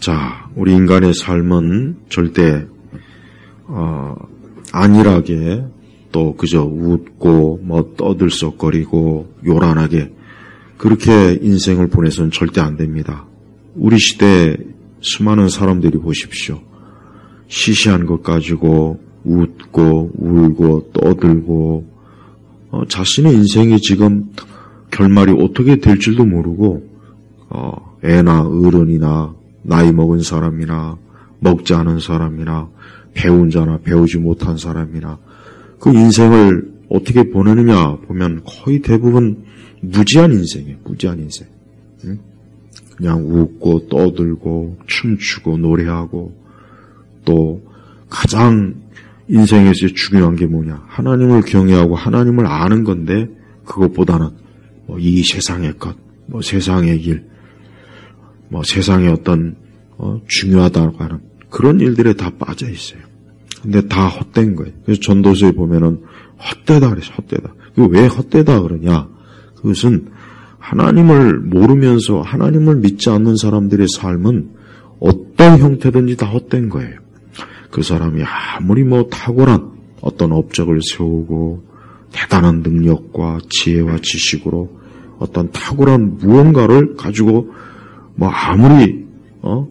자, 우리 인간의 삶은 절대 안일하게 또 그저 웃고 떠들썩거리고 요란하게 그렇게 인생을 보내서는 절대 안 됩니다. 우리 시대 수많은 사람들이 보십시오. 시시한 것 가지고 웃고 울고 떠들고 자신의 인생이 지금 결말이 어떻게 될 줄도 모르고 애나 어른이나 나이 먹은 사람이나 먹지 않은 사람이나 배운 자나 배우지 못한 사람이나 그 인생을 어떻게 보내느냐 보면 거의 대부분 무지한 인생이에요. 무지한 인생. 그냥 웃고 떠들고 춤추고 노래하고 또 가장 인생에서 중요한 게 뭐냐. 하나님을 경외하고 하나님을 아는 건데 그것보다는 이 세상의 것, 세상의 일, 세상의 어떤 중요하다고 하는 그런 일들에 다 빠져 있어요. 근데 다 헛된 거예요. 그래서 전도서에 보면은 헛되다 그래서 헛되다. 왜 헛되다 그러냐? 그것은 하나님을 모르면서 하나님을 믿지 않는 사람들의 삶은 어떤 형태든지 다 헛된 거예요. 그 사람이 아무리 탁월한 어떤 업적을 세우고 대단한 능력과 지혜와 지식으로 어떤 탁월한 무언가를 가지고 아무리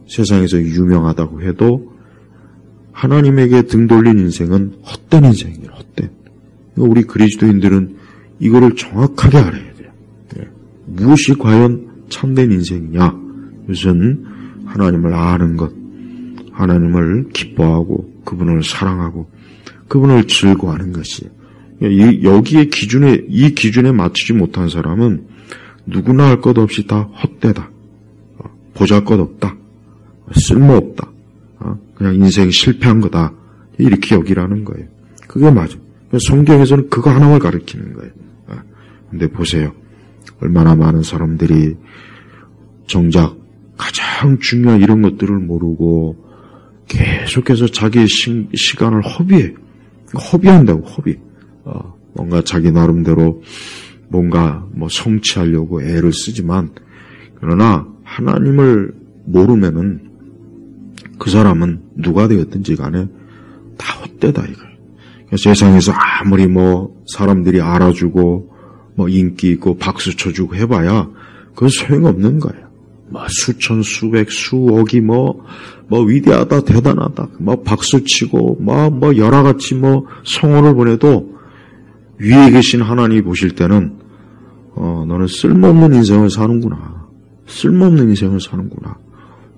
세상에서 유명하다고 해도 하나님에게 등 돌린 인생은 헛된 인생이에요. 헛된. 우리 그리스도인들은 이거를 정확하게 알아야 돼요. 무엇이 과연 참된 인생이냐? 그것은 하나님을 아는 것, 하나님을 기뻐하고 그분을 사랑하고 그분을 즐거워하는 것이에요. 여기에 이 기준에 맞추지 못한 사람은 누구나 할 것 없이 다 헛되다. 보잘것없다. 쓸모없다. 그냥 인생 실패한 거다. 이렇게 여기라는 거예요. 그게 맞아. 성경에서는 그거 하나만 가르치는 거예요. 근데 보세요. 얼마나 많은 사람들이 정작 가장 중요한 이런 것들을 모르고 계속해서 자기의 시간을 허비한다고, 허비. 뭔가 자기 나름대로 뭔가 성취하려고 애를 쓰지만, 그러나 하나님을 모르면은 그 사람은 누가 되었든지 간에 다 헛되다 이거예요. 세상에서 아무리 사람들이 알아주고 인기 있고 박수 쳐주고 해봐야 그건 소용없는 거예요. 수천, 수백, 수억이 위대하다, 대단하다, 박수 치고, 여러 가지 성원을 보내도 위에 계신 하나님이 보실 때는, 너는 쓸모없는 인생을 사는구나. 쓸모없는 인생을 사는구나.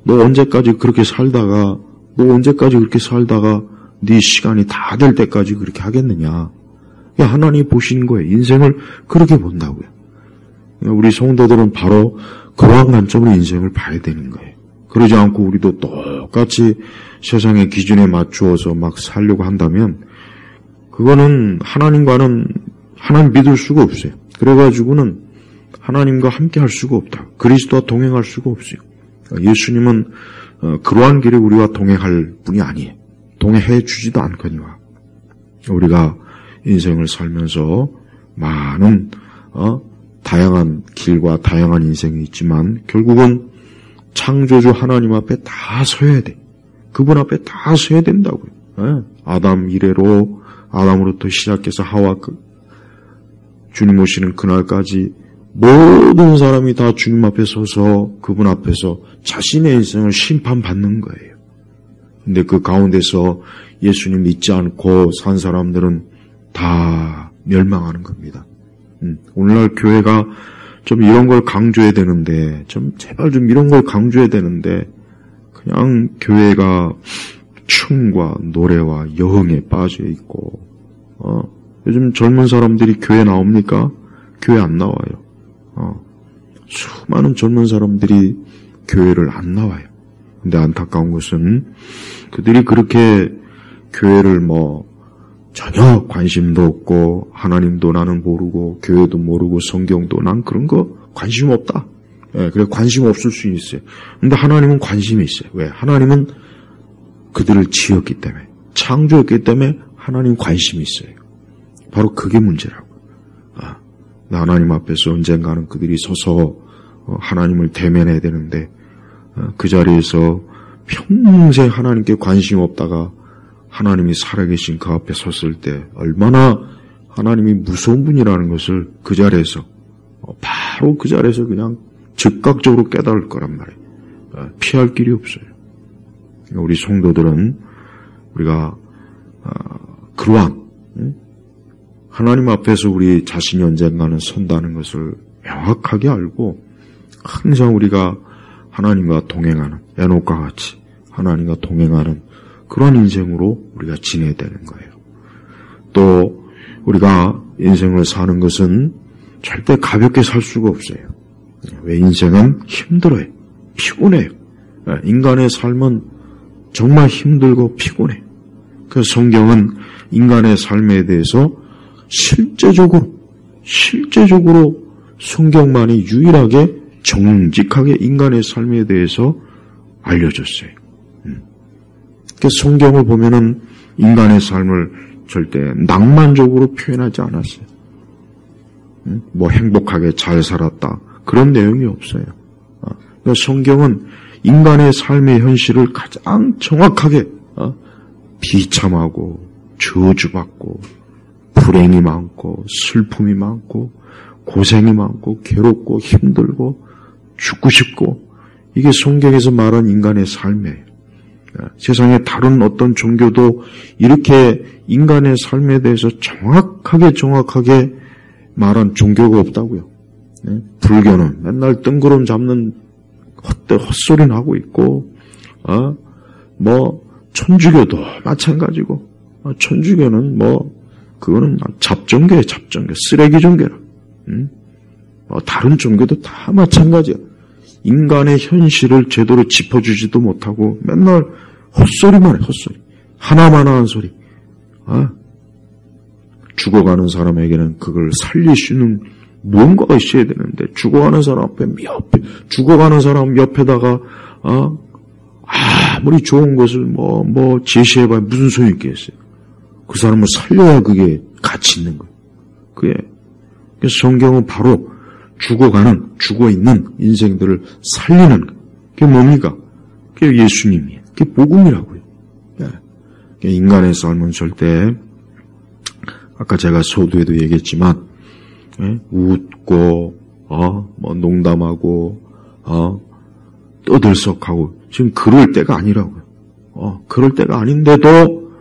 너 언제까지 그렇게 살다가 네 시간이 다 될 때까지 그렇게 하겠느냐. 하나님이 보시는 거예요. 인생을 그렇게 본다고요. 우리 성도들은 바로 그러한 관점으로 인생을 봐야 되는 거예요. 그러지 않고 우리도 똑같이 세상의 기준에 맞추어서 살려고 한다면 그거는 하나님 믿을 수가 없어요. 그래가지고는 하나님과 함께 할 수가 없다. 그리스도와 동행할 수가 없어요. 예수님은 그러한 길에 우리와 동행할 분이 아니에요. 동행해 주지도 않거니와. 우리가 인생을 살면서 많은 다양한 길과 다양한 인생이 있지만 결국은 창조주 하나님 앞에 다 서야 돼. 그분 앞에 다 서야 된다고요. 아담 이래로 아담으로부터 시작해서 하와 주님 오시는 그날까지 모든 사람이 다 주님 앞에 서서 그분 앞에서 자신의 인생을 심판받는 거예요. 근데 그 가운데서 예수님 믿지 않고 산 사람들은 다 멸망하는 겁니다. 오늘날 교회가 좀 이런 걸 강조해야 되는데, 제발 이런 걸 강조해야 되는데, 그냥 교회가 춤과 노래와 여흥에 빠져 있고, 요즘 젊은 사람들이 교회 나옵니까? 교회 안 나와요. 수많은 젊은 사람들이 교회를 안 나와요. 근데 안타까운 것은 그들이 그렇게 교회를 전혀 관심도 없고 하나님도 나는 모르고 교회도 모르고 성경도 난 그런 거 관심 없다. 그래 관심 없을 수 있어요. 근데 하나님은 관심이 있어요. 왜? 하나님은 그들을 지었기 때문에 창조했기 때문에 하나님 관심이 있어요. 바로 그게 문제라고. 하나님 앞에서 언젠가는 그들이 서서 하나님을 대면해야 되는데 그 자리에서 평생 하나님께 관심 없다가 하나님이 살아계신 그 앞에 섰을 때 얼마나 하나님이 무서운 분이라는 것을 그 자리에서, 바로 그 자리에서 그냥 즉각적으로 깨달을 거란 말이에요. 피할 길이 없어요. 우리 성도들은 우리가 그러한 하나님 앞에서 우리 자신이 언젠가는 선다는 것을 명확하게 알고 항상 우리가 하나님과 동행하는, 에녹과 같이 하나님과 동행하는 그런 인생으로 우리가 지내야 되는 거예요. 또 우리가 인생을 사는 것은 절대 가볍게 살 수가 없어요. 왜? 인생은 힘들어요. 피곤해요. 인간의 삶은 정말 힘들고 피곤해요. 그래서 성경은 인간의 삶에 대해서 실제적으로 성경만이 유일하게 정직하게 인간의 삶에 대해서 알려줬어요. 그래서 성경을 보면은 인간의 삶을 절대 낭만적으로 표현하지 않았어요. 뭐 행복하게 잘 살았다, 그런 내용이 없어요. 그러니까 성경은 인간의 삶의 현실을 가장 정확하게 비참하고 저주받고 불행이 많고 슬픔이 많고 고생이 많고 괴롭고 힘들고 죽고 싶고, 이게 성경에서 말한 인간의 삶이에요. 세상에 다른 어떤 종교도 이렇게 인간의 삶에 대해서 정확하게 말한 종교가 없다고요. 불교는 맨날 뜬구름 잡는 헛소리는 하고 있고, 천주교도 마찬가지고, 천주교는 그거는 잡종교예요, 잡종교. 쓰레기 종교라. 다른 종교도 다 마찬가지야. 인간의 현실을 제대로 짚어주지도 못하고 맨날 헛소리만 해, 헛소리. 하나만 하는 소리. 죽어가는 사람에게는 그걸 살릴 수 있는 무언가가 있어야 되는데, 죽어가는 사람 옆에다가, 아무리 좋은 것을 제시해봐야 무슨 소용이 있겠어요. 그 사람을 살려야 그게 가치 있는 거예요. 그래서 성경은 바로 죽어있는 인생들을 살리는, 그게 뭡니까? 그게 예수님이에요. 그게 복음이라고요. 인간의 삶은 절대, 아까 제가 서두에도 얘기했지만, 웃고, 농담하고, 떠들썩하고, 지금 그럴 때가 아니라고요. 그럴 때가 아닌데도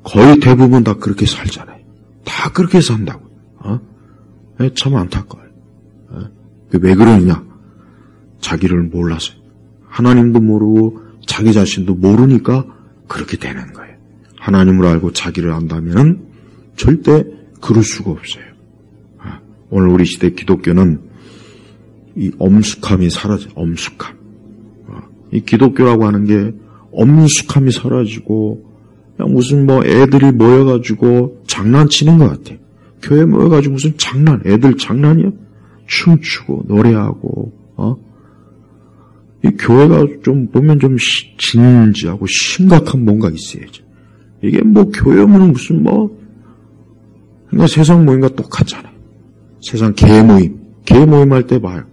거의 대부분 다 그렇게 살잖아요. 다 그렇게 산다고요. 참 안타까워요. 왜 그러느냐? 자기를 몰라서요. 하나님도 모르고 자기 자신도 모르니까 그렇게 되는 거예요. 하나님을 알고 자기를 안다면 절대 그럴 수가 없어요. 오늘 우리 시대 기독교는 이 엄숙함이 사라져요. 엄숙함. 이 기독교라고 하는 게 엄숙함이 사라지고 그냥 무슨 애들이 모여가지고 장난치는 것 같아요. 교회 모여가지고 무슨 애들 장난이요? 춤추고 노래하고, 이 교회가 좀 보면 좀 진지하고 심각한 뭔가 있어야죠. 이게 교회면 무슨 그러니까 세상 모임과 똑같잖아요. 세상 개모임 할 때 봐요.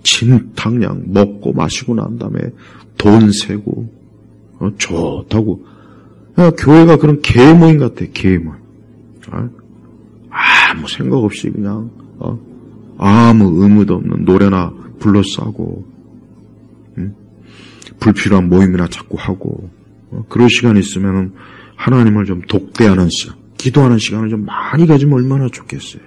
진탕량 먹고 마시고 난 다음에 돈 세고, 좋다고. 그러니까 교회가 그런 개모임 같아요, 개모임. 아무 생각 없이 그냥, 아무 의무도 없는 노래나 불러 싸고, 불필요한 모임이나 자꾸 하고, 그럴 시간 있으면 하나님을 좀 독대하는 시간, 기도하는 시간을 좀 많이 가지면 얼마나 좋겠어요.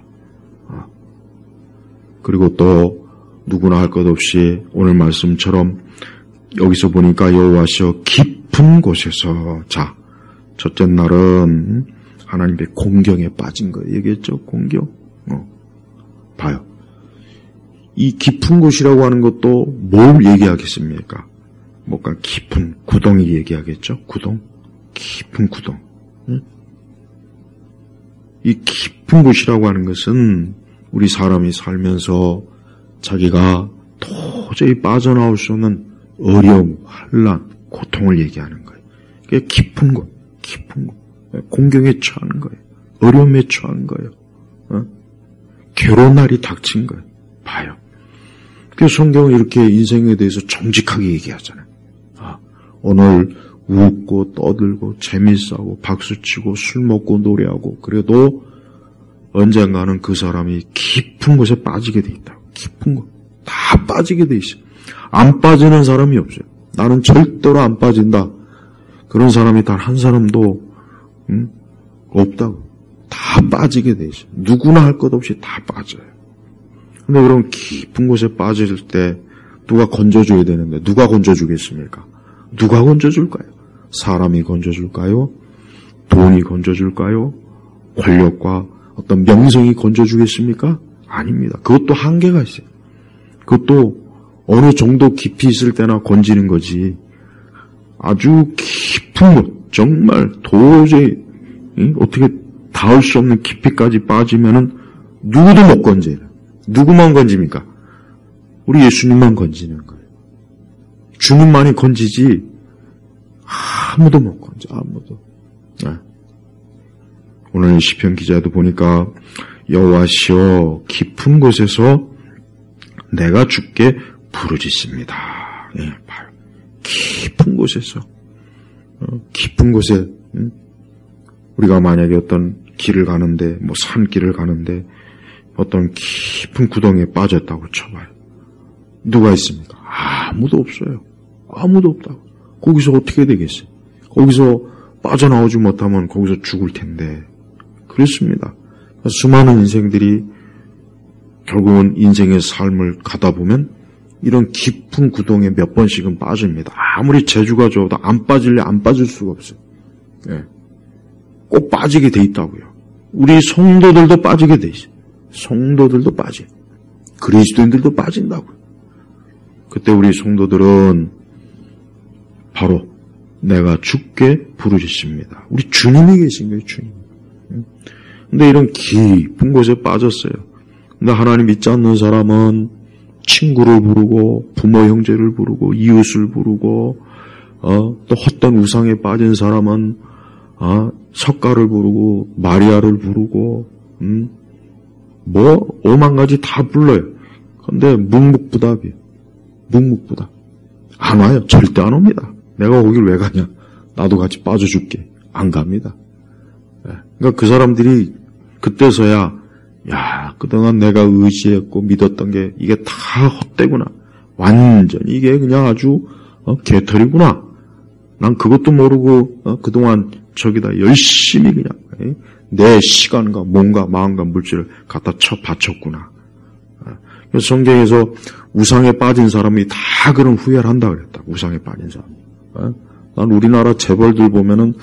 그리고 또 누구나 할 것 없이 오늘 말씀처럼 여기서 보니까 여호와시여 깊은 곳에서, 자, 첫째 날은 하나님의 공경에 빠진 거예요. 얘기했죠? 공경. 봐요. 이 깊은 곳이라고 하는 것도 뭘 얘기하겠습니까? 뭔가 깊은 구덩이 얘기하겠죠? 구덩? 깊은 구덩. 응? 이 깊은 곳이라고 하는 것은 우리 사람이 살면서 자기가 도저히 빠져나올 수 없는 어려움, 환난, 고통을 얘기하는 거예요. 그게 깊은 곳, 공경에 처하는 거예요. 어려움에 처한 거예요. 괴로운 날이 닥친 거예요. 봐요. 그래서 성경은 이렇게 인생에 대해서 정직하게 얘기하잖아요. 오늘 웃고 떠들고 재밌어하고 박수치고 술 먹고 노래하고 그래도 언젠가는 그 사람이 깊은 곳에 빠지게 돼 있다. 깊은 곳. 다 빠지게 돼 있어요. 안 빠지는 사람이 없어요. 나는 절대로 안 빠진다. 그런 사람이 단 한 사람도 없다고. 다 빠지게 돼 있어요. 누구나 할 것 없이 다 빠져요. 근데 그럼 깊은 곳에 빠질 때 누가 건져줘야 되는데 누가 건져주겠습니까? 누가 건져줄까요? 사람이 건져줄까요? 돈이 건져줄까요? 권력과 어떤 명성이 건져주겠습니까? 아닙니다. 그것도 한계가 있어요. 그것도 어느 정도 깊이 있을 때나 건지는 거지. 아주 깊은 곳, 정말 도저히 어떻게 닿을 수 없는 깊이까지 빠지면은 누구도 못 건져요. 누구만 건집니까? 우리 예수님만 건지는 거예요. 주님만이 건지지 아무도 못 건져. 아무도. 오늘 시편 기자도 보니까 여호와시여 깊은 곳에서 내가 주께 부르짖습니다. 깊은 곳에서 깊은 곳에 우리가 만약에 어떤 길을 가는데 뭐 산길을 가는데 어떤 깊은 구덩이에 빠졌다고 쳐봐요. 누가 있습니까? 아무도 없어요. 아무도 없다고. 거기서 어떻게 되겠어요? 거기서 빠져나오지 못하면 거기서 죽을 텐데. 그렇습니다. 수많은 인생들이 결국은 인생의 삶을 가다 보면 이런 깊은 구덩이에 몇 번씩은 빠집니다. 아무리 재주가 좋아도 안 빠질래 안 빠질 수가 없어요. 꼭 빠지게 돼 있다고요. 우리 성도들도 빠지게 돼 있어요. 성도들도 빠져. 그리스도인들도 빠진다고요. 그때 우리 성도들은 바로 내가 주께 부르짖습니다. 우리 주님이 계신 거예요. 주님. 근데 이런 깊은 곳에 빠졌어요. 근데 하나님 믿지 않는 사람은 친구를 부르고 부모 형제를 부르고 이웃을 부르고 또 헛된 우상에 빠진 사람은 석가를 부르고 마리아를 부르고 뭐 오만 가지 다 불러요. 근데 묵묵부답이에요. 묵묵부답. 안 와요. 절대 안 옵니다. 내가 거길 왜 가냐. 나도 같이 빠져줄게. 안 갑니다. 그러니까 그 사람들이 그때서야 야 그동안 내가 의지했고 믿었던 게 이게 다 헛되구나. 완전히 이게 그냥 아주 개털이구나. 난 그것도 모르고 그동안 저기다 열심히 그냥 내 시간과 몸과 마음과 물질을 갖다 바쳤구나. 그래서 성경에서 우상에 빠진 사람이 다 그런 후회를 한다 그랬다. 우상에 빠진 사람. 난 우리나라 재벌들 보면은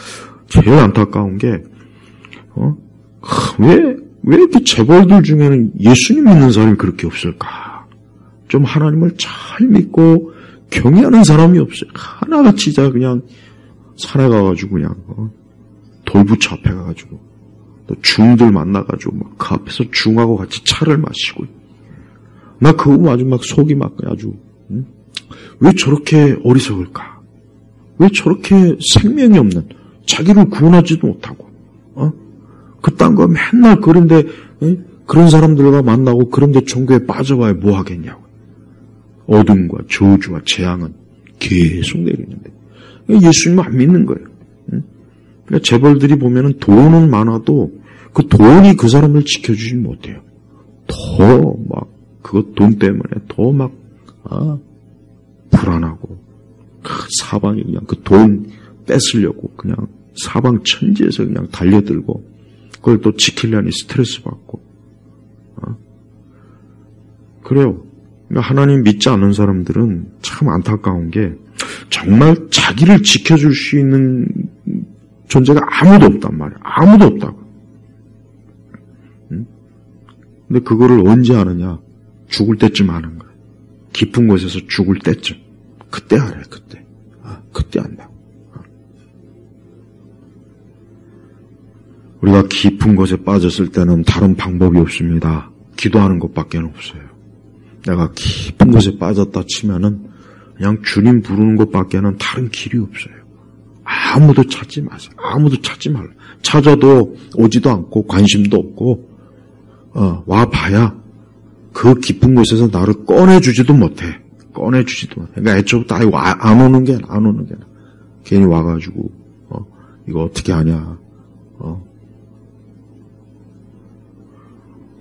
제일 안타까운 게 왜 이렇게 재벌들 중에는 예수님 믿는 사람이 그렇게 없을까? 좀 하나님을 잘 믿고 경외하는 사람이 없어요. 하나같이 진짜 그냥 산에 가가지고 그냥 돌부처 앞에 가가지고 또 중들 만나가지고 막 그 앞에서 중하고 같이 차를 마시고 나 그거 아주 막 속이 막 아주 왜 저렇게 어리석을까? 왜 저렇게 생명이 없는 자기를 구원하지도 못하고 그딴 거 맨날 그런데 그런 사람들과 만나고 그런데 종교에 빠져봐야 뭐 하겠냐고. 어둠과 저주와 재앙은 계속 내리는데 예수님 안 믿는 거예요. 그러니까 재벌들이 보면은 돈은 많아도 그 돈이 그 사람을 지켜주지 못해요. 더 막 그것 돈 때문에 더 막 불안하고 사방에 그냥 그 돈 뺏으려고 그냥 사방 천지에서 그냥 달려들고 그걸 또 지키려니 스트레스 받고 그래요. 그러니까 하나님 믿지 않는 사람들은 참 안타까운 게 정말 자기를 지켜줄 수 있는 존재가 아무도 없단 말이야. 아무도 없다고. 근데 그거를 언제 하느냐? 죽을 때쯤 하는 거야. 깊은 곳에서 죽을 때쯤. 그때 알아요. 그때. 그때 안다. 우리가 깊은 곳에 빠졌을 때는 다른 방법이 없습니다. 기도하는 것밖에 없어요. 내가 깊은 곳에 빠졌다 치면은 그냥 주님 부르는 것밖에는 다른 길이 없어요. 아무도 찾지 마세요. 아무도 찾지 말라. 찾아도 오지도 않고 관심도 없고 와봐야 그 깊은 곳에서 나를 꺼내주지도 못해. 꺼내주지도 못해. 그러니까 애초부터 안 오는 게 안 오는 게 괜히 와가지고 이거 어떻게 하냐.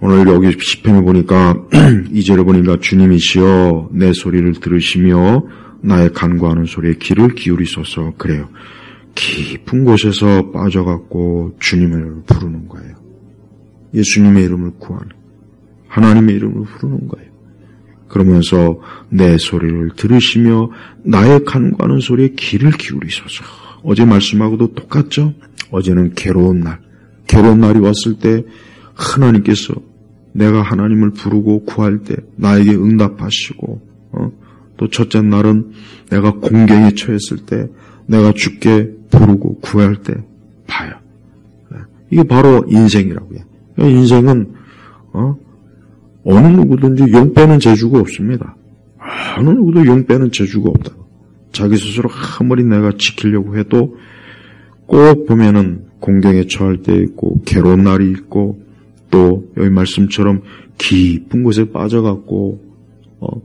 오늘 여기 시편을 보니까 2절에 보니까 주님이시여 내 소리를 들으시며 나의 간구하는 소리에 귀를 기울이소서. 그래요. 깊은 곳에서 빠져갖고 주님의 이름을 부르는 거예요. 예수님의 이름을 구하는, 하나님의 이름을 부르는 거예요. 그러면서 내 소리를 들으시며 나의 간구하는 소리에 귀를 기울이소서. 어제 말씀하고도 똑같죠? 어제는 괴로운 날이 왔을 때 하나님께서 내가 하나님을 부르고 구할 때 나에게 응답하시고, 또 첫째 날은 내가 공경에 처했을 때 내가 주께 부르고 구할 때 봐요. 이게 바로 인생이라고요. 인생은 어느 누구든지 용 빼는 재주가 없습니다. 어느 누구도 용 빼는 재주가 없다. 자기 스스로 아무리 내가 지키려고 해도 꼭 보면은 공경에 처할 때 있고 괴로운 날이 있고 또 여기 말씀처럼 깊은 곳에 빠져갖고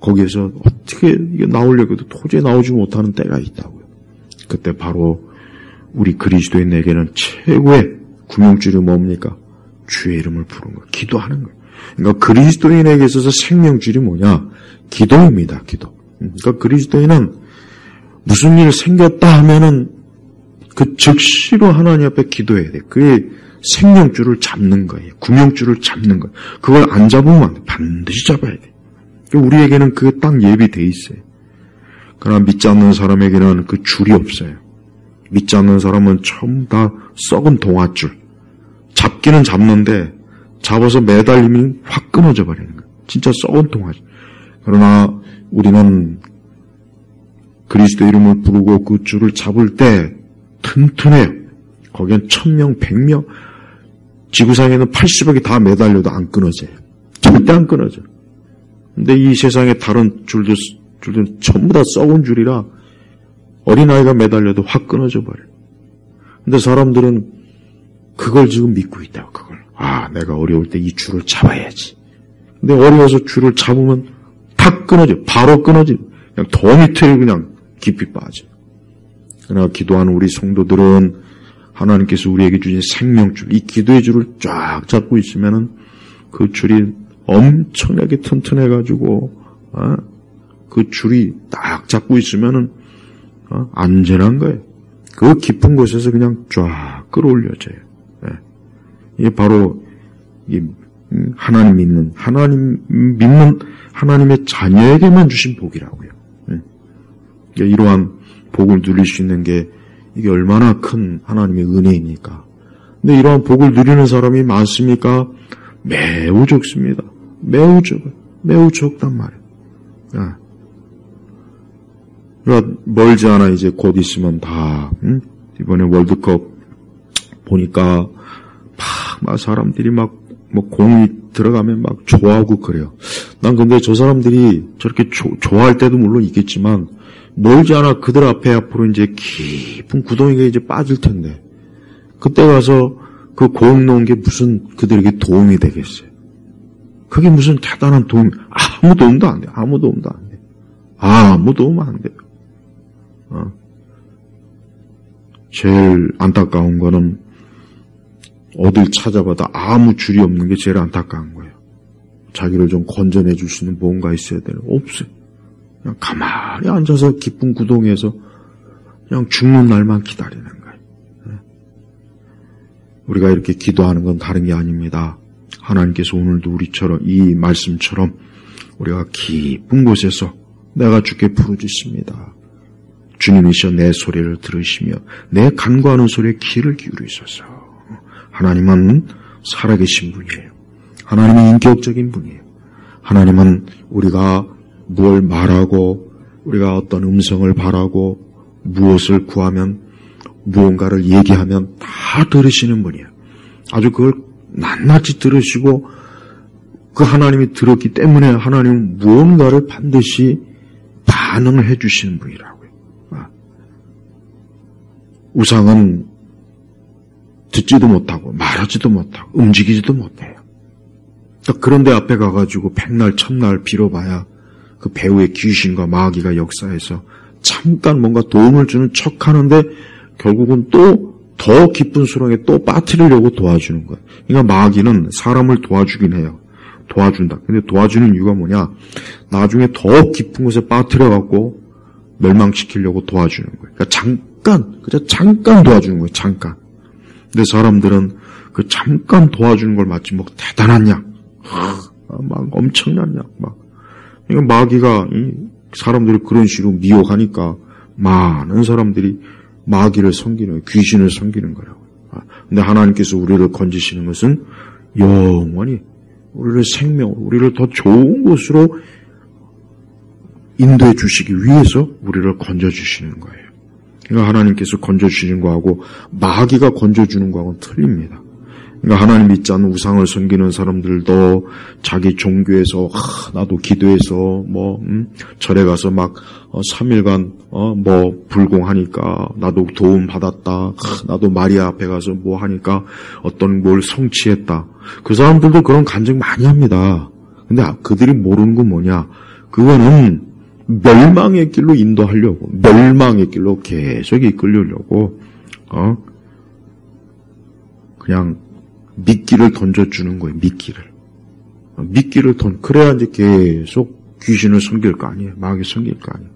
거기에서 어떻게 이게 나오려고 해도 도저히 나오지 못하는 때가 있다고요. 그때 바로 우리 그리스도인에게는 최고의 구명줄이 뭡니까? 주의 이름을 부르는 거, 기도하는 거예요. 그러니까 그리스도인에게 있어서 생명줄이 뭐냐? 기도입니다. 기도. 그러니까 그리스도인은 무슨 일 생겼다 하면은 그 즉시로 하나님 앞에 기도해야 돼. 그게 생명줄을 잡는 거예요. 구명줄을 잡는 거예요. 그걸 안 잡으면 안 돼. 반드시 잡아야 돼. 우리에게는 그게 딱 예비돼 있어요. 그러나 믿지 않는 사람에게는 그 줄이 없어요. 믿지 않는 사람은 전부 다 썩은 동아줄. 잡기는 잡는데 잡아서 매달리면 확 끊어져 버리는 거예요. 진짜 썩은 동아줄. 그러나 우리는 그리스도 이름을 부르고 그 줄을 잡을 때 튼튼해요. 거기엔 1000명, 100명, 지구상에는 80억이 다 매달려도 안 끊어져요. 절대 안 끊어져. 근데 이 세상에 다른 줄들은 전부 다 썩은 줄이라 어린아이가 매달려도 확 끊어져 버려요. 근데 사람들은 그걸 지금 믿고 있다고, 그걸. 내가 어려울 때 이 줄을 잡아야지. 근데 어려워서 줄을 잡으면 탁 끊어져. 바로 끊어져. 그냥 더 밑에 그냥 깊이 빠져. 그러나 기도하는 우리 성도들은 하나님께서 우리에게 주신 생명줄, 이 기도의 줄을 쫙 잡고 있으면은 그 줄이 엄청나게 튼튼해가지고, 그 줄이 딱 잡고 있으면은, 안전한 거예요. 그 깊은 곳에서 그냥 쫙 끌어올려져요. 이게 바로, 하나님 믿는 하나님의 자녀에게만 주신 복이라고요. 이러한 복을 누릴 수 있는 게 이게 얼마나 큰 하나님의 은혜입니까? 근데 이러한 복을 누리는 사람이 많습니까? 매우 적습니다. 매우 적어요. 매우 적단 말이에요. 그러니까 멀지 않아 이제 곧 있으면 다 이번에 월드컵 보니까 막 사람들이 막 뭐 공이 들어가면 막 좋아하고 그래요. 난 근데 저 사람들이 저렇게 좋아할 때도 물론 있겠지만 멀지 않아 그들 앞으로 이제 깊은 구덩이가 이제 빠질 텐데 그때 가서 그 공 놓은 게 무슨 그들에게 도움이 되겠어요? 그게 무슨 대단한 도움? 아무 도움도 안 돼. 아무 도움도 안 돼. 아무 도움 안 돼요. 제일 안타까운 거는 어딜 찾아봐도 아무 줄이 없는 게 제일 안타까운 거예요. 자기를 좀 건져내 줄 수 있는 뭔가 있어야 되는 없어요. 그냥 가만히 앉아서 깊은 구덩이에서 그냥 죽는 날만 기다리는 거예요. 우리가 이렇게 기도하는 건 다른 게 아닙니다. 하나님께서 오늘도 우리처럼 이 말씀처럼 우리가 깊은 곳에서 내가 주께 부르짖습니다. 주님이시여 내 소리를 들으시며 내 간구하는 소리에 귀를 기울이소서. 하나님은 살아계신 분이에요. 하나님은 인격적인 분이에요. 하나님은 우리가 뭘 말하고 우리가 어떤 음성을 바라고 무엇을 구하면 무언가를 얘기하면 다 들으시는 분이에요. 아주 그걸 낱낱이 들으시고 그 하나님이 들었기 때문에 하나님은 무언가를 반드시 반응을 해주시는 분이라고요. 우상은 듣지도 못하고 말하지도 못하고 움직이지도 못해요. 그런데 앞에 가가지고 백날 천날 빌어봐야 그 배후의 귀신과 마귀가 역사해서 잠깐 뭔가 도움을 주는 척 하는데 결국은 또 더 깊은 수렁에 또 빠뜨리려고 도와주는 거예요. 그러니까 마귀는 사람을 도와주긴 해요. 도와준다. 근데 도와주는 이유가 뭐냐? 나중에 더 깊은 곳에 빠뜨려갖고 멸망시키려고 도와주는 거예요. 그러니까 잠깐 도와주는 거예요. 잠깐. 근데 사람들은 그 잠깐 도와주는 걸 마치 뭐 대단한 약, 막 엄청난 약, 막. 그러니까 마귀가 사람들이 그런 식으로 미혹하니까 많은 사람들이 마귀를 섬기는 거예요. 귀신을 섬기는 거라고. 근데 하나님께서 우리를 건지시는 것은 영원히 우리를 우리를 더 좋은 곳으로 인도해 주시기 위해서 우리를 건져주시는 거예요. 그러니까 하나님께서 건져주시는 거하고 마귀가 건져주는 거하고는 틀립니다. 그러니까 하나님 믿지 않는 우상을 섬기는 사람들도 자기 종교에서 나도 기도해서 절에 가서 막 3일간 불공하니까 나도 도움 받았다. 나도 마리아 앞에 가서 뭐 하니까 어떤 뭘 성취했다. 그 사람들도 그런 간증 많이 합니다. 근데 그들이 모르는 건 뭐냐? 그거는 멸망의 길로 인도하려고, 멸망의 길로 계속 이끌려고 그냥 미끼를 던져주는 거예요. 미끼를 그래야 이제 계속 귀신을 섬길 거 아니에요. 마귀 섬길 거 아니에요.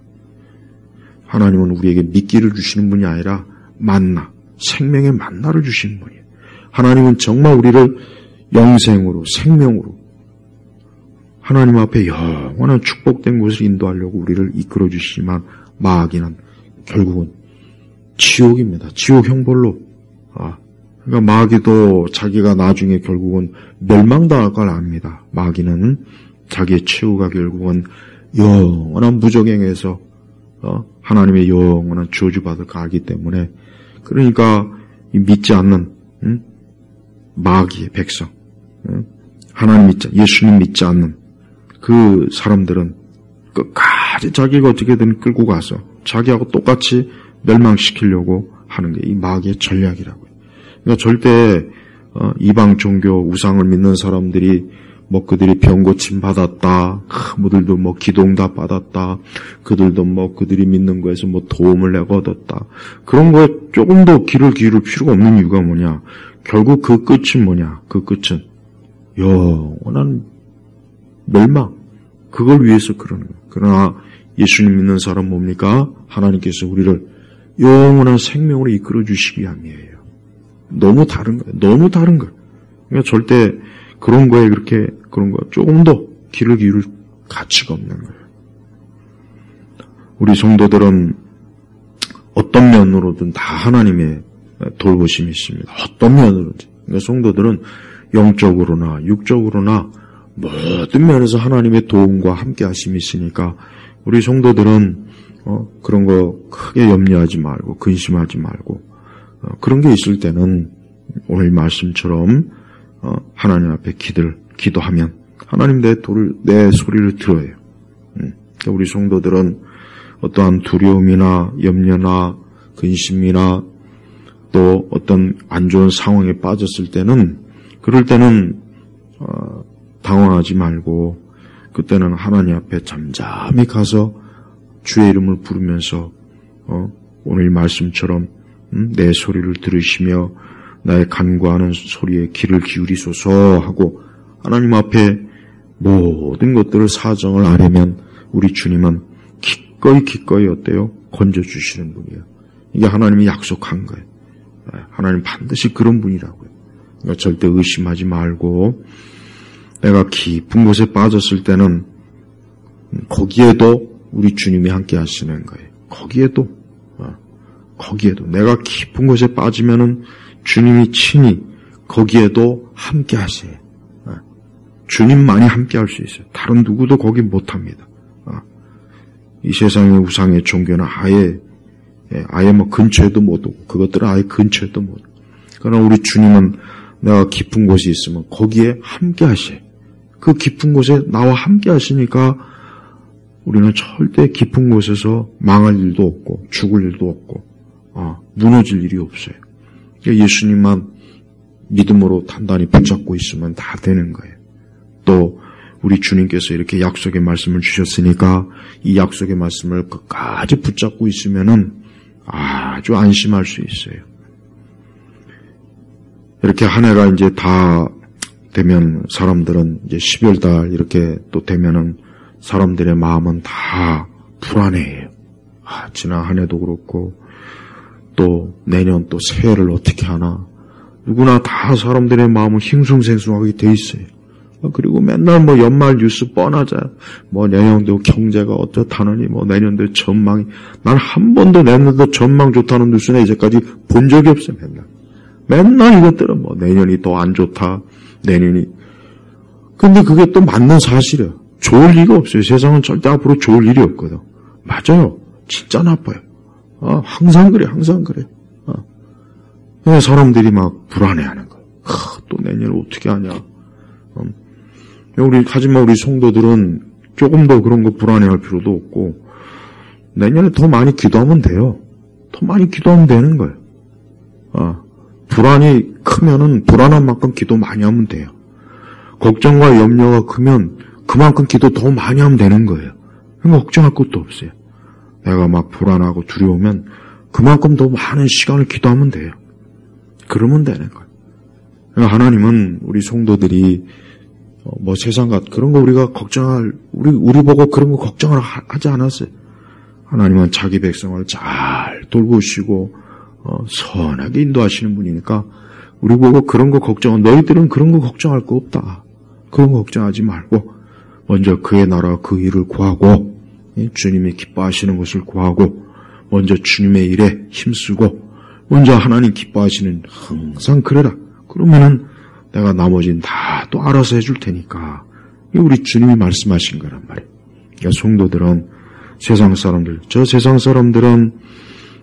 하나님은 우리에게 미끼를 주시는 분이 아니라 만나, 생명의 만나를 주시는 분이에요. 하나님은 정말 우리를 영생으로, 생명으로 하나님 앞에 영원한 축복된 곳을 인도하려고 우리를 이끌어 주시지만 마귀는 결국은 지옥입니다. 지옥 형벌로. 그러니까 마귀도 자기가 나중에 결국은 멸망당할 걸 압니다. 마귀는 자기의 최후가 결국은 영원한 무적행에서 하나님의 영원한 저주받을 걸 알기 때문에, 그러니까 믿지 않는 마귀의 백성, 예수님 믿지 않는 그 사람들은 끝까지 자기가 어떻게든 끌고 가서 자기하고 똑같이 멸망시키려고 하는 게 이 마귀의 전략이라고요. 그러니까 절대 이방 종교 우상을 믿는 사람들이 그들이 병고침 받았다, 그들도 기도응답 받았다, 그들도 그들이 믿는 거에서 도움을 내가 얻었다, 그런 거에 조금 더 귀를 기울일 필요가 없는 이유가 뭐냐? 결국 그 끝은 뭐냐? 그 끝은 영원한 멸망, 그걸 위해서 그러는 거예요. 그러나 예수님 믿는 사람 뭡니까? 하나님께서 우리를 영원한 생명으로 이끌어 주시기 위함이에요. 너무 다른 거예요. 너무 다른 거예요. 그러니까 절대 그런 거에 그런 거 조금 더 귀를 기울일 가치가 없는 거예요. 우리 성도들은 어떤 면으로든 다 하나님의 돌보심이 있습니다. 어떤 면으로든. 그러니까 성도들은 영적으로나 육적으로나 모든 면에서 하나님의 도움과 함께 하심이 있으니까 우리 성도들은 그런 거 크게 염려하지 말고 근심하지 말고 그런 게 있을 때는 오늘 말씀처럼 하나님 앞에 기도하면 하나님 내 소리를 들어요. 그러니까 우리 성도들은 어떠한 두려움이나 염려나 근심이나 또 어떤 안 좋은 상황에 빠졌을 때는, 그럴 때는 당황하지 말고 그때는 하나님 앞에 잠잠히 가서 주의 이름을 부르면서 오늘 말씀처럼 내 소리를 들으시며 나의 간구하는 소리에 귀를 기울이소서 하고 하나님 앞에 모든 것들을 사정을 아뢰면 우리 주님은 기꺼이 어때요? 건져주시는 분이에요. 이게 하나님이 약속한 거예요. 하나님 반드시 그런 분이라고요. 그러니까 절대 의심하지 말고 내가 깊은 곳에 빠졌을 때는 거기에도 우리 주님이 함께 하시는 거예요. 거기에도 내가 깊은 곳에 빠지면은 주님이 친히 거기에도 함께 하세요. 주님만이 함께 할 수 있어요. 다른 누구도 거기 못 합니다. 이 세상의 우상의 종교는 아예 근처에도 못 오고, 그것들은 아예 근처에도 못 오고. 그러나 우리 주님은 내가 깊은 곳에 있으면 거기에 함께 하셔요. 그 깊은 곳에 나와 함께 하시니까 우리는 절대 깊은 곳에서 망할 일도 없고, 죽을 일도 없고, 무너질 일이 없어요. 그러니까 예수님만 믿음으로 단단히 붙잡고 있으면 다 되는 거예요. 또 우리 주님께서 이렇게 약속의 말씀을 주셨으니까 이 약속의 말씀을 끝까지 붙잡고 있으면은 아주 안심할 수 있어요. 이렇게 한 해가 이제 다 되면 사람들은 이제 12월달 이렇게 또 되면은 사람들의 마음은 다 불안해해요. 지난 한 해도 그렇고 또 내년 또 새해를 어떻게 하나. 누구나 다 사람들의 마음은 싱숭생숭하게 돼 있어요. 그리고 맨날 뭐 연말 뉴스 뻔하잖아요. 뭐 내년도 경제가 어떻다느니 뭐 내년도 전망이. 난 한 번도 내년도 전망 좋다는 뉴스는 이제까지 본 적이 없어요. 맨날 이것들은 뭐 내년이 더 안 좋다. 내년이. 근데 그게 또 맞는 사실이에요. 좋을 리가 없어요. 세상은 절대 앞으로 좋을 일이 없거든. 맞아요. 진짜 나빠요. 항상 그래. 사람들이 막 불안해하는 거예요. 또 내년을 어떻게 하냐. 하지만 우리 성도들은 조금 더 그런 거 불안해할 필요도 없고 내년에 더 많이 기도하면 돼요. 더 많이 기도하면 되는 거예요. 불안이 크면은 불안한 만큼 기도 많이 하면 돼요. 걱정과 염려가 크면 그만큼 기도 더 많이 하면 되는 거예요. 그러니까 걱정할 것도 없어요. 내가 막 불안하고 두려우면 그만큼 더 많은 시간을 기도하면 돼요. 그러면 되는 거예요. 그러니까 하나님은 우리 성도들이 뭐 세상 그런 거 우리가 걱정할 우리 보고 그런 거 걱정을 하지 않았어요. 하나님은 자기 백성을 잘 돌보시고 선하게 인도하시는 분이니까 우리 보고 그런 거 너희들은 그런 거 걱정할 거 없다. 그런 거 걱정하지 말고 먼저 그의 나라 그 일을 구하고 주님이 기뻐하시는 것을 구하고 먼저 주님의 일에 힘쓰고 먼저 하나님 기뻐하시는 항상 그래라. 그러면은 내가 나머지는 다 또 알아서 해줄 테니까. 이게 우리 주님이 말씀하신 거란 말이에요. 그러니까 성도들은 세상 사람들은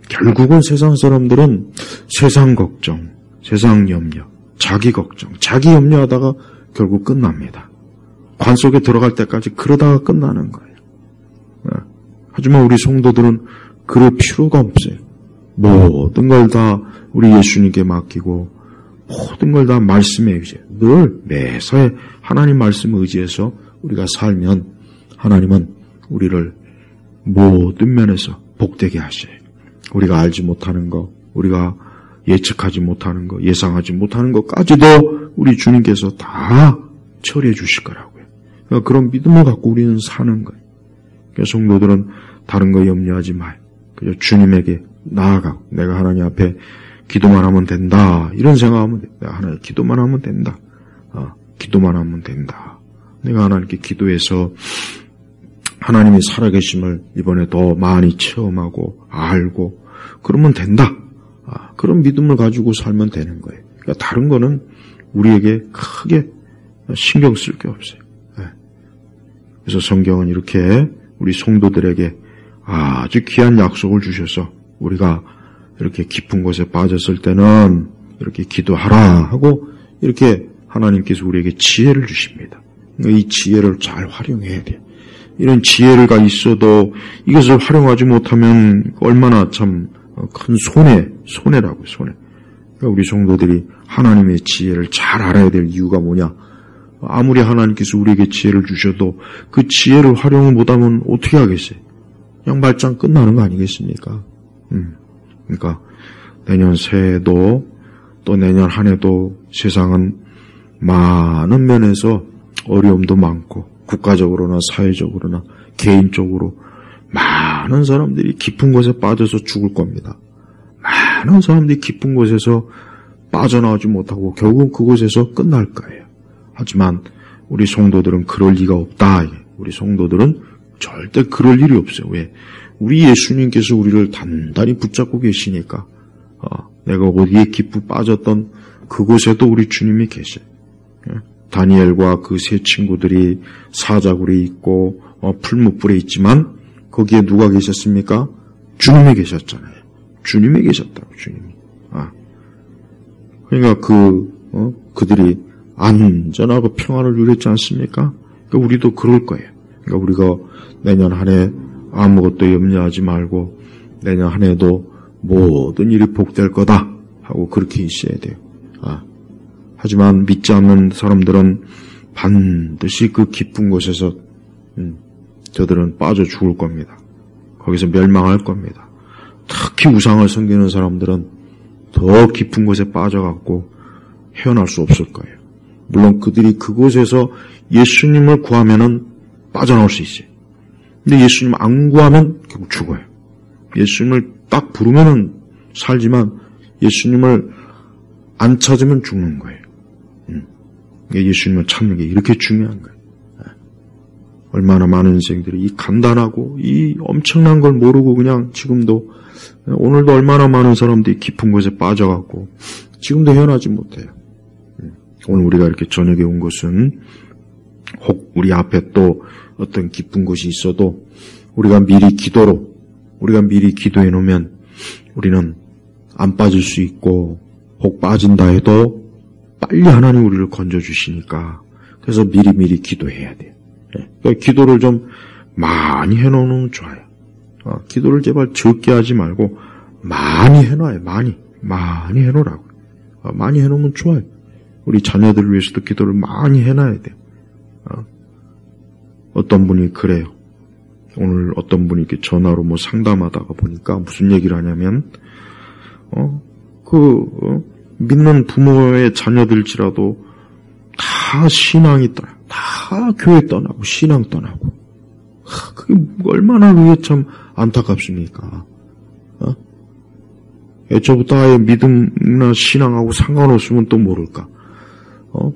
결국은 세상 사람들은 세상 걱정, 세상 염려, 자기 걱정, 자기 염려하다가 결국 끝납니다. 관 속에 들어갈 때까지 그러다가 끝나는 거예요. 하지만 우리 성도들은 그럴 필요가 없어요. 모든 걸 다 우리 예수님께 맡기고 모든 걸 다 말씀에 의지해. 늘 매사에 하나님 말씀에 의지해서 우리가 살면 하나님은 우리를 모든 면에서 복되게 하셔요. 우리가 알지 못하는 거, 우리가 예측하지 못하는 거, 예상하지 못하는 것까지도 우리 주님께서 다 처리해 주실 거라고요. 그러니까 그런 믿음을 갖고 우리는 사는 거예요. 그러니까 성도들은 다른 거 염려하지 마요. 그저 주님에게 나아가고 내가 하나님 앞에 기도만 하면 된다. 이런 생각하면 돼. 내가 하나님 기도만 하면 된다. 기도만 하면 된다. 내가 하나님께 기도해서 하나님의 살아계심을 이번에 더 많이 체험하고 알고 그러면 된다. 그런 믿음을 가지고 살면 되는 거예요. 그러니까 다른 거는 우리에게 크게 신경 쓸 게 없어요. 그래서 성경은 이렇게 우리 성도들에게 아주 귀한 약속을 주셔서 우리가 이렇게 깊은 곳에 빠졌을 때는 이렇게 기도하라 하고 이렇게 하나님께서 우리에게 지혜를 주십니다. 이 지혜를 잘 활용해야 돼요. 이런 지혜가 있어도 이것을 활용하지 못하면 얼마나 참 큰 손해라고요, 손해. 그러니까 우리 성도들이 하나님의 지혜를 잘 알아야 될 이유가 뭐냐? 아무리 하나님께서 우리에게 지혜를 주셔도 그 지혜를 활용을 못하면 어떻게 하겠어요? 그냥 말짱 끝나는 거 아니겠습니까? 그러니까 내년 새해도 또 내년 한 해도 세상은 많은 면에서 어려움도 많고 국가적으로나 사회적으로나 개인적으로 많은 사람들이 깊은 곳에 빠져서 죽을 겁니다. 많은 사람들이 깊은 곳에서 빠져나오지 못하고 결국 그곳에서 끝날 거예요. 하지만 우리 성도들은 그럴 리가 없다. 우리 성도들은 절대 그럴 일이 없어요. 왜? 우리 예수님께서 우리를 단단히 붙잡고 계시니까 내가 어디에 깊이 빠졌던 그곳에도 우리 주님이 계셔요. 다니엘과 그 세 친구들이 사자굴에 있고 풀무불에 있지만 거기에 누가 계셨습니까? 주님이 계셨잖아요. 주님이 계셨다고 주님이. 그러니까 그들이 안전하고 평안을 누렸지 않습니까? 그러니까 우리도 그럴 거예요. 그러니까 우리가 내년 한 해 아무것도 염려하지 말고 내년 한 해도 모든 일이 복될 거다 하고 그렇게 있어야 돼요. 하지만 믿지 않는 사람들은 반드시 그 깊은 곳에서 저들은 빠져 죽을 겁니다. 거기서 멸망할 겁니다. 특히 우상을 섬기는 사람들은 더 깊은 곳에 빠져갖고 헤어날 수 없을 거예요. 물론 그들이 그곳에서 예수님을 구하면은 빠져나올 수 있어요. 근데 예수님 안 구하면 결국 죽어요. 예수님을 딱 부르면은 살지만 예수님을 안 찾으면 죽는 거예요. 예수님을 찾는 게 이렇게 중요한 거예요. 얼마나 많은 인생들이 이 간단하고 이 엄청난 걸 모르고 그냥 지금도 오늘도 얼마나 많은 사람들이 깊은 곳에 빠져갖고 지금도 헤어나지 못해요. 오늘 우리가 이렇게 저녁에 온 것은 혹 우리 앞에 또 어떤 깊은 곳이 있어도 우리가 미리 기도해 놓으면 우리는 안 빠질 수 있고 혹 빠진다 해도 빨리 하나님 우리를 건져주시니까 그래서 미리 기도해야 돼요. 그러니까 기도를 좀 많이 해놓으면 좋아요. 기도를 제발 적게 하지 말고 많이 해놔요. 많이 해놓으라고. 많이 해놓으면 좋아요. 우리 자녀들을 위해서도 기도를 많이 해놔야 돼요. 어떤 분이 그래요. 오늘 어떤 분이 이렇게 전화로 뭐 상담하다가 보니까 무슨 얘기를 하냐면, 믿는 부모의 자녀들지라도 다 신앙이 떠나, 다 교회 떠나고, 신앙 떠나고. 그게 얼마나 그게 참 안타깝습니까? 애초부터 아예 믿음이나 신앙하고 상관없으면 또 모를까.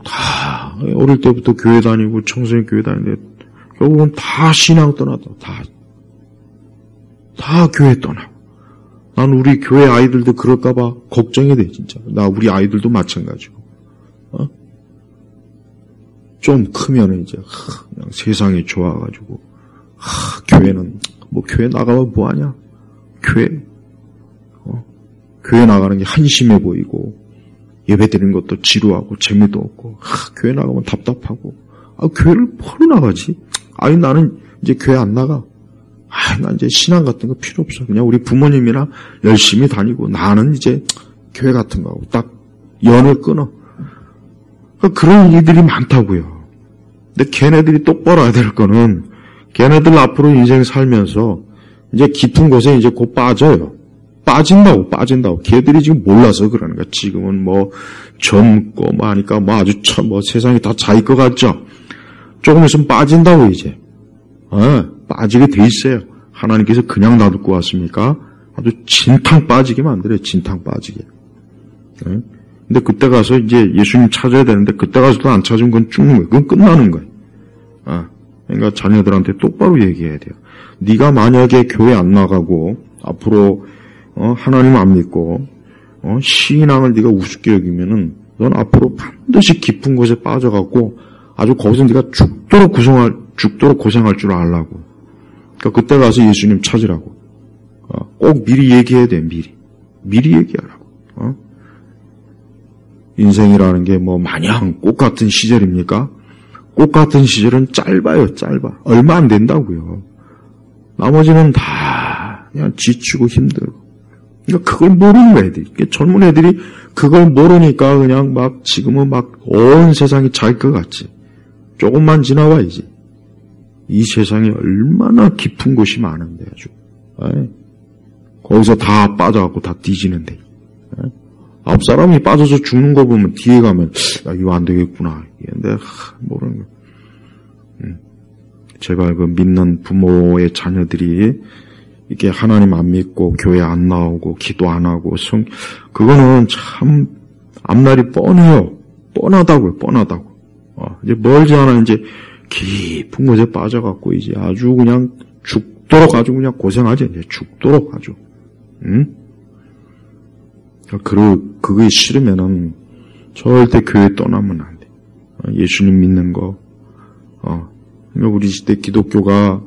다 어릴 때부터 교회 다니고 청소년 교회 다니는데 결국은 다 신앙 떠나다. 다 교회 떠나고. 난 우리 교회 아이들도 그럴까봐 걱정이 돼, 진짜. 나 우리 아이들도 마찬가지고. 좀 크면은 이제, 그냥 세상이 좋아가지고, 교회는, 교회 나가면 뭐하냐? 교회 나가는 게 한심해 보이고, 예배 드리는 것도 지루하고, 재미도 없고, 교회 나가면 답답하고, 교회를 뭐로 나가지? 나는 이제 교회 안 나가. 난 이제 신앙 같은 거 필요 없어. 그냥 우리 부모님이랑 열심히 다니고, 나는 이제 교회 같은 거 하고, 딱 연을 끊어. 그런 이들이 많다고요. 근데 걔네들이 똑바로 해야 될 거는, 걔네들 앞으로 인생 살면서, 이제 깊은 곳에 이제 곧 빠져요. 빠진다고. 걔들이 지금 몰라서 그러는 거야. 지금은 젊고, 하니까 아주 세상이 다 자기 것 같죠? 조금 있으면 빠진다고, 이제. 빠지게 돼 있어요. 하나님께서 그냥 놔두고 왔습니까? 아주 진탕 빠지게 만들어요. 진탕 빠지게. 근데 그때 가서 이제 예수님 찾아야 되는데 그때 가서도 안 찾으면 그건 죽는 거예요. 그건 끝나는 거예요. 그러니까 자녀들한테 똑바로 얘기해야 돼요. 네가 만약에 교회 안 나가고 앞으로 하나님 안 믿고 신앙을 네가 우습게 여기면은 넌 앞으로 반드시 깊은 곳에 빠져갖고 아주 거기서 네가 죽도록 고생할 줄 알라고. 그러니까 그때 가서 예수님 찾으라고. 꼭 미리 얘기해야 돼. 미리 얘기하라고. 인생이라는 게 마냥 꽃 같은 시절입니까? 꽃 같은 시절은 짧아요. 얼마 안 된다고요. 나머지는 다 그냥 지치고 힘들고. 그러니까 그걸 모르는 애들이. 젊은 애들이 그걸 모르니까 그냥 지금은 온 세상이 자기 것 같지. 조금만 지나와야지. 이 세상에 얼마나 깊은 곳이 많은데 아주. 거기서 다 빠져갖고 다 뒤지는데. 앞 사람이 빠져서 죽는 거 보면 뒤에 가면 이거 안 되겠구나. 근데 모르는 거. 제발 그 믿는 부모의 자녀들이 이게 하나님 안 믿고 교회 안 나오고 기도 안 하고 그거는 참 앞날이 뻔해요. 뻔하다고요. 이제 멀지 않아 이제 깊은 곳에 빠져갖고 이제 아주 그냥 죽도록 아주 그냥 고생하지. 이제 죽도록 아주. 그게 싫으면은 절대 교회 떠나면 안 돼. 예수님 믿는 거. 우리 시대 기독교가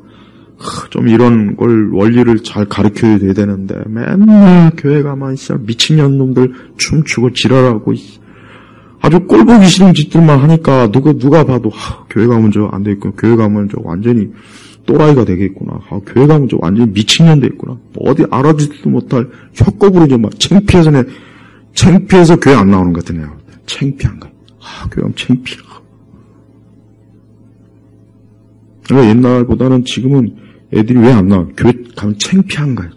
좀 이런 걸 원리를 잘 가르쳐야 되는데 맨날 교회 가만 있어 미친년 놈들 춤추고 지랄하고 아주 꼴보기 싫은 짓들만 하니까 누가 봐도 교회 가면 저 안 되겠구나. 교회 가면 저 완전히 또라이가 되겠구나. 교회 가면 저 완전히 미친년 되겠구나. 어디 알아주지도 못할 혀꼽으로 이제 창피해서 교회 안 나오는 것 같은 애야. 창피한 거야. 교회 가면 창피해. 그러니까 옛날보다는 지금은 애들이 왜 안 나와? 교회 가면 창피한가요?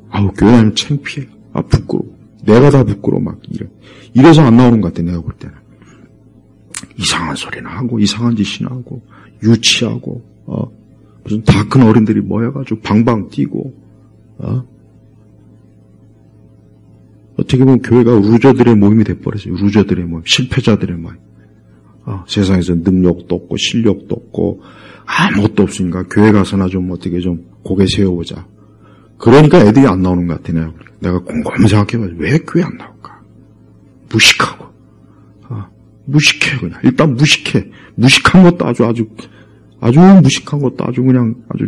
아우, 교회 가면 창피해. 아, 부끄러워. 내가 다 부끄러워, 막, 이래서 안 나오는 것 같아, 내가 볼 때는. 이상한 소리나 하고, 이상한 짓이나 하고, 유치하고, 무슨 다 큰 어른들이 모여가지고, 방방 뛰고, 어떻게 보면 교회가 루저들의 모임이 돼버렸어요. 루저들의 모임, 실패자들의 모임. 세상에서 능력도 없고, 실력도 없고, 아무것도 없으니까, 교회 가서나 좀 어떻게 좀 고개 세워보자. 그러니까 애들이 안 나오는 것 같아, 내가 곰곰이 생각해봐요. 왜 교회 안 나올까? 무식하고. 무식해, 그냥. 일단 무식해. 무식한 것도 아주 무식한 것도 아주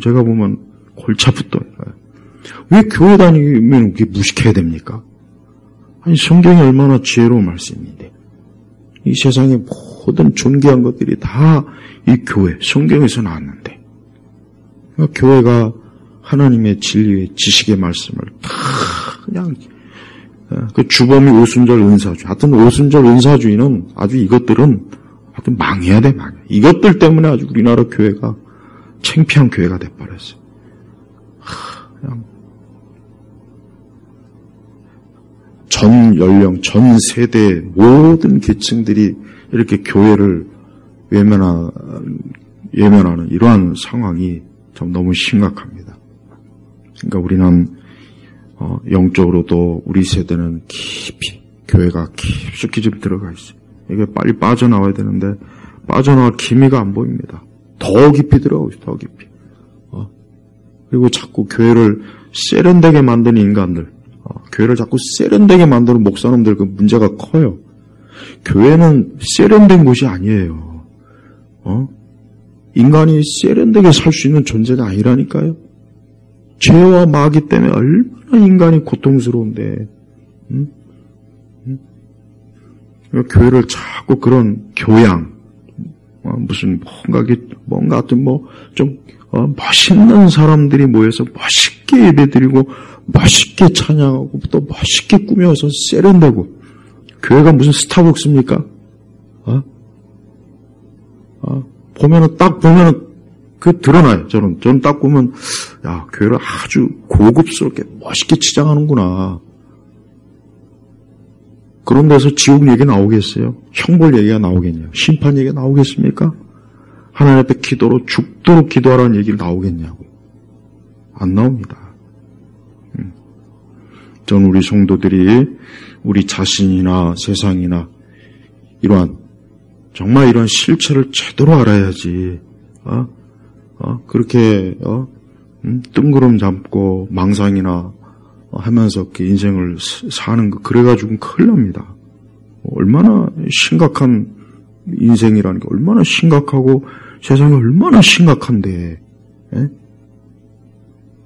제가 보면 골치 아프더라고요. 왜 교회 다니면 그게 무식해야 됩니까? 아니, 성경이 얼마나 지혜로운 말씀인데. 이 세상의 모든 존귀한 것들이 다 이 교회, 성경에서 나왔는데. 그러니까 교회가 하나님의 진리의 지식의 말씀을 다 그냥 그 주범이 오순절 은사주의. 하여튼 오순절 은사주의는 아주 이것들은 하여튼 망해야 돼, 망해. 이것들 때문에 아주 우리나라 교회가 창피한 교회가 돼버렸어요. 그냥 전 연령, 전 세대 모든 계층들이 이렇게 교회를 외면하는 이러한 상황이 참 너무 심각합니다. 그러니까 우리는 영적으로도 우리 세대는 깊이 교회가 깊숙이 좀 들어가 있어요. 이게 빨리 빠져나와야 되는데 빠져나갈 기미가 안 보입니다. 더 깊이 들어가고 있어요. 더 깊이. 그리고 자꾸 교회를 세련되게 만드는 인간들, 교회를 자꾸 세련되게 만드는 목사님들 그 문제가 커요. 교회는 세련된 곳이 아니에요. 인간이 세련되게 살 수 있는 존재가 아니라니까요. 죄와 마귀 때문에 얼마나 인간이 고통스러운데, 교회를 자꾸 그런 교양, 무슨 뭔가 하여튼 좀 멋있는 사람들이 모여서 멋있게 예배드리고 멋있게 찬양하고 또 멋있게 꾸며서 세련되고. 교회가 무슨 스타벅스입니까? 딱 보면은 그 드러나요. 저는 딱 보면 야, 교회를 아주 고급스럽게 멋있게 치장하는구나. 그런 데서 지옥 얘기 나오겠어요? 형벌 얘기가 나오겠냐요? 심판 얘기가 나오겠습니까? 하나님 앞에 기도로 죽도록 기도하라는 얘기를 나오겠냐고. 안 나옵니다. 저는 우리 성도들이 우리 자신이나 세상이나 정말 이러한 실체를 제대로 알아야지. 그렇게 뜬구름 잡고 망상이나 하면서 그 인생을 사는 거 그래가지고 큰일 납니다. 얼마나 심각한 인생이라는 게 얼마나 심각하고 세상이 얼마나 심각한데.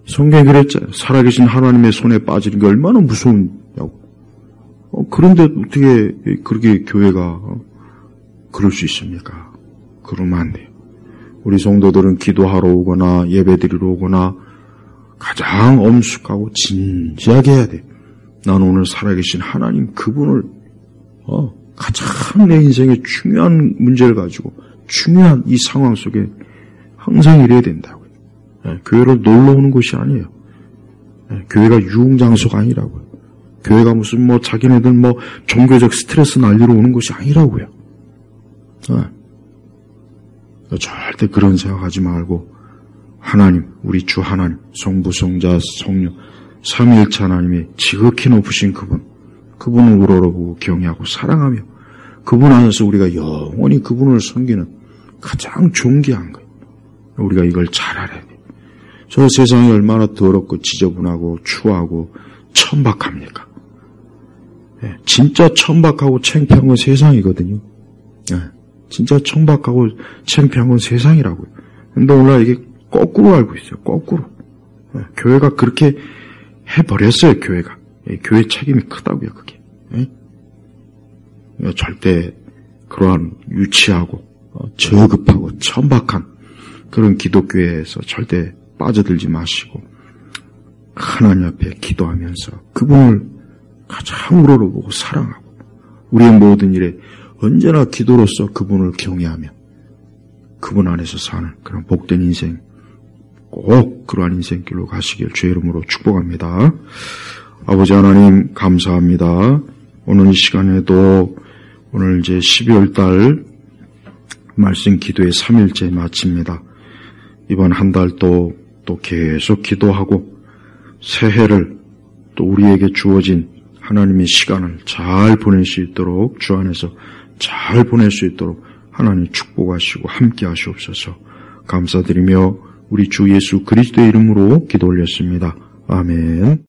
성경에 그랬잖아요. 살아계신 하나님의 손에 빠지는 게 얼마나 무서우냐고. 그런데 어떻게 그렇게 교회가 그럴 수 있습니까? 그러면 안 돼요. 우리 성도들은 기도하러 오거나 예배드리러 오거나 가장 엄숙하고 진지하게 해야 돼. 난 오늘 살아계신 하나님 그분을 가장 내 인생의 중요한 문제를 가지고 중요한 이 상황 속에 항상 이래야 된다고요. 교회를 놀러 오는 곳이 아니에요. 교회가 유흥장소가 아니라고요. 교회가 무슨 자기네들 종교적 스트레스 날리러 오는 곳이 아니라고요. 절대 그런 생각하지 말고 하나님, 우리 주 하나님, 성부, 성자, 성령, 삼위일체 하나님의 지극히 높으신 그분을 우러러보고 경외하고 사랑하며 그분 안에서 우리가 영원히 그분을 섬기는 가장 존귀한 거예요. 우리가 이걸 잘 알아야 돼요. 저 세상이 얼마나 더럽고 지저분하고 추하고 천박합니까? 진짜 천박하고 창피한 건 세상이거든요. 진짜 천박하고 창피한 건 세상이라고요. 근데 오늘 이게 거꾸로 알고 있어요. 거꾸로. 교회가 그렇게 해버렸어요. 교회가. 교회 책임이 크다고요. 그게. 절대 그러한 유치하고 저급하고 천박한 그런 기독교회에서 절대 빠져들지 마시고 하나님 앞에 기도하면서 그분을 가장 우러러보고 사랑하고 우리의 모든 일에 언제나 기도로서 그분을 경외하며 그분 안에서 사는 그런 복된 인생, 꼭 그러한 인생길로 가시길 주의 이름으로 축복합니다. 아버지 하나님 감사합니다. 오늘 이 시간에도 오늘 이제 12월 달 말씀 기도의 3일째 마칩니다. 이번 한 달도 또 계속 기도하고 새해를 또 우리에게 주어진 하나님의 시간을 잘 보낼 수 있도록 주 안에서 잘 보낼 수 있도록 하나님 축복하시고 함께 하시옵소서. 감사드리며 우리 주 예수 그리스도의 이름으로 기도 올렸습니다. 아멘.